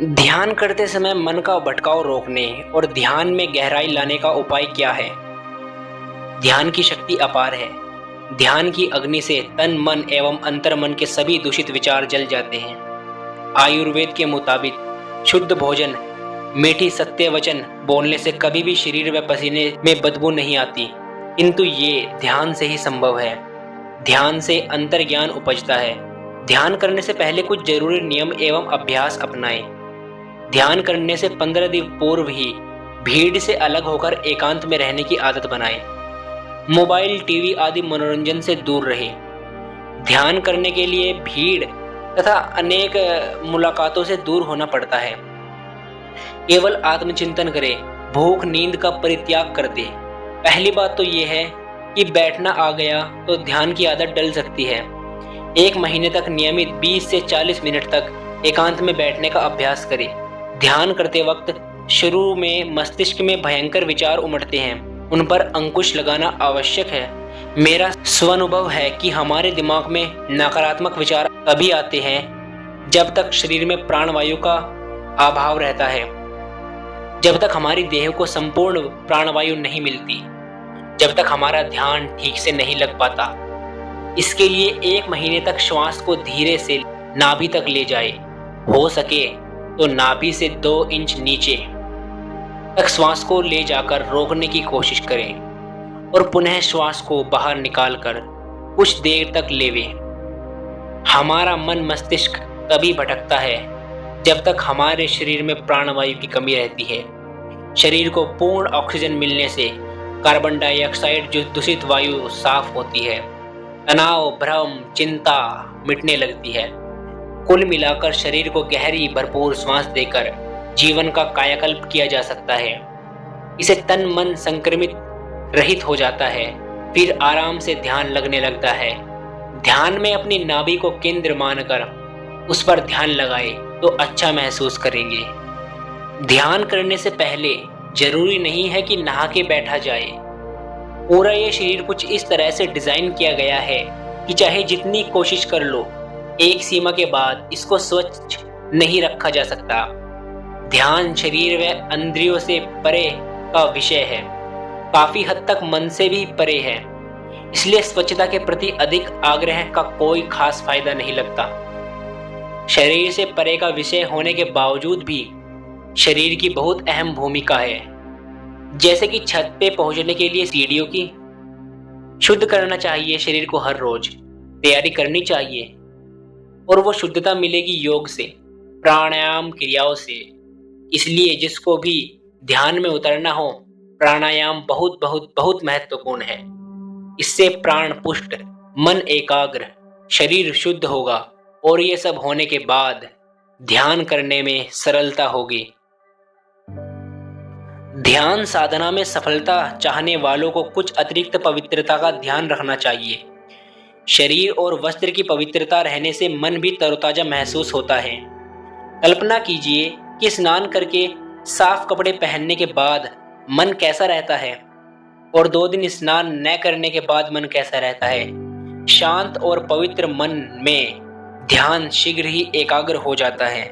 ध्यान करते समय मन का भटकाव रोकने और ध्यान में गहराई लाने का उपाय क्या है? ध्यान की शक्ति अपार है। ध्यान की अग्नि से तन, मन एवं अंतर्मन के सभी दूषित विचार जल जाते हैं। आयुर्वेद के मुताबिक शुद्ध भोजन, मीठी सत्य वचन बोलने से कभी भी शरीर व पसीने में बदबू नहीं आती, किंतु ये ध्यान से ही संभव है। ध्यान से अंतर्ज्ञान उपजता है। ध्यान करने से पहले कुछ जरूरी नियम एवं अभ्यास अपनाएं। ध्यान करने से 15 दिन पूर्व ही भीड़ से अलग होकर एकांत में रहने की आदत बनाएं। मोबाइल, टीवी आदि मनोरंजन से दूर रहें। ध्यान करने के लिए भीड़ तथा अनेक मुलाकातों से दूर होना पड़ता है। केवल आत्मचिंतन करें। भूख, नींद का परित्याग कर दें। पहली बात तो यह है कि बैठना आ गया तो ध्यान की आदत डल सकती है। 1 महीने तक नियमित 20 से 40 मिनट तक एकांत में बैठने का अभ्यास करें। ध्यान करते वक्त शुरू में मस्तिष्क में भयंकर विचार उमड़ते हैं, उन पर अंकुश लगाना आवश्यक है। मेरा स्वानुभव है कि हमारे दिमाग में नकारात्मक विचार तभी आते हैं जब तक शरीर में प्राणवायु का अभाव रहता है, जब तक हमारी देह को संपूर्ण प्राणवायु नहीं मिलती, जब तक हमारा ध्यान ठीक से नहीं लग पाता। इसके लिए 1 महीने तक श्वास को धीरे से नाभि तक ले जाए। हो सके तो नाभि से 2 इंच नीचे तक श्वास को ले जाकर रोकने की कोशिश करें और पुनः श्वास को बाहर निकालकर कुछ देर तक लेवें। हमारा मन मस्तिष्क तभी भटकता है जब तक हमारे शरीर में प्राणवायु की कमी रहती है। शरीर को पूर्ण ऑक्सीजन मिलने से कार्बन डाइऑक्साइड जो दूषित वायु साफ होती है, तनाव, भ्रम, चिंता मिटने लगती है। कुल मिलाकर शरीर को गहरी भरपूर श्वास देकर जीवन का कायाकल्प किया जा सकता है। इसे तन मन संक्रमित रहित हो जाता है, फिर आराम से ध्यान लगने लगता है। ध्यान में अपनी नाभि को केंद्र मानकर उस पर ध्यान लगाए तो अच्छा महसूस करेंगे। ध्यान करने से पहले जरूरी नहीं है कि नहा के बैठा जाए। पूरा ये शरीर कुछ इस तरह से डिजाइन किया गया है कि चाहे जितनी कोशिश कर लो, एक सीमा के बाद इसको स्वच्छ नहीं रखा जा सकता। ध्यान शरीर व इंद्रियों से परे का विषय है, काफी हद तक मन से भी परे है। इसलिए स्वच्छता के प्रति अधिक आग्रह का कोई खास फायदा नहीं लगता। शरीर से परे का विषय होने के बावजूद भी शरीर की बहुत अहम भूमिका है। जैसे कि छत पे पहुंचने के लिए सीढ़ियों की, शुद्ध करना चाहिए शरीर को, हर रोज तैयारी करनी चाहिए और वो शुद्धता मिलेगी योग से, प्राणायाम क्रियाओं से। इसलिए जिसको भी ध्यान में उतरना हो, प्राणायाम बहुत बहुत बहुत महत्वपूर्ण है। इससे प्राण पुष्ट, मन एकाग्र, शरीर शुद्ध होगा और ये सब होने के बाद ध्यान करने में सरलता होगी। ध्यान साधना में सफलता चाहने वालों को कुछ अतिरिक्त पवित्रता का ध्यान रखना चाहिए। शरीर और वस्त्र की पवित्रता रहने से मन भी तरोताजा महसूस होता है। कल्पना कीजिए कि स्नान करके साफ कपड़े पहनने के बाद मन कैसा रहता है और 2 दिन स्नान न करने के बाद मन कैसा रहता है। शांत और पवित्र मन में ध्यान शीघ्र ही एकाग्र हो जाता है।